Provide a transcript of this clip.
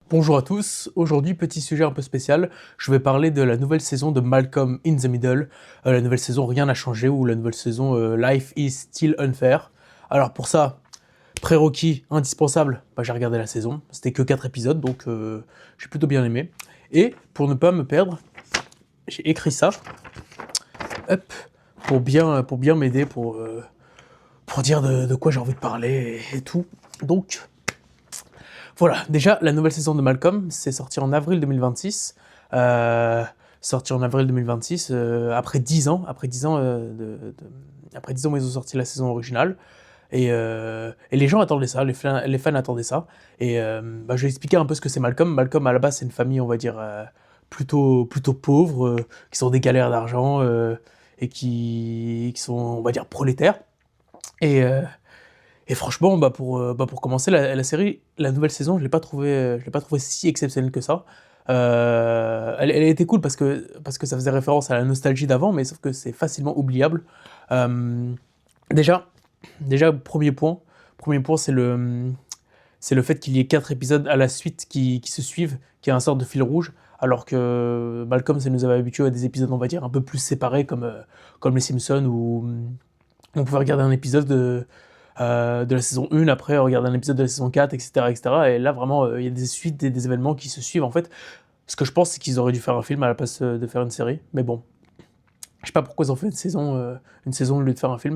Bonjour à tous, aujourd'hui petit sujet un peu spécial, je vais parler de la nouvelle saison de Malcolm in the Middle, la nouvelle saison Rien n'a changé ou la nouvelle saison Life is still unfair. Alors pour ça, prérequis indispensable, j'ai regardé la saison, c'était que 4 épisodes donc j'ai plutôt bien aimé. Et pour ne pas me perdre, j'ai écrit ça, hop, pour bien m'aider, pour dire de quoi j'ai envie de parler et tout. Donc voilà, déjà, la nouvelle saison de Malcolm, c'est sorti en avril 2026. Sorti en avril 2026, après 10 ans, après 10 ans, ils ont sorti la saison originale. Et les gens attendaient ça, les fans attendaient ça. Et je vais expliquer un peu ce que c'est Malcolm. Malcolm, à la base, c'est une famille, on va dire, plutôt pauvre, qui sont des galères d'argent et qui sont, on va dire, prolétaires. Et, euh, et franchement, pour commencer, la série, la nouvelle saison, je l'ai pas trouvé si exceptionnelle que ça. Elle était cool parce que ça faisait référence à la nostalgie d'avant, mais sauf que c'est facilement oubliable. Euh, déjà, déjà, premier point, c'est le fait qu'il y ait 4 épisodes à la suite qui se suivent, qui est un sorte de fil rouge, alors que Malcolm, ça nous avait habitué à des épisodes, on va dire, un peu plus séparés, comme les Simpsons, où on pouvait regarder un épisode de la saison 1, après regarder un épisode de la saison 4, etc. etc. Et là, vraiment, il y a des suites, des événements qui se suivent. En fait, ce que je pense, c'est qu'ils auraient dû faire un film à la place de faire une série. Mais bon, je sais pas pourquoi ils ont fait une saison au lieu de faire un film.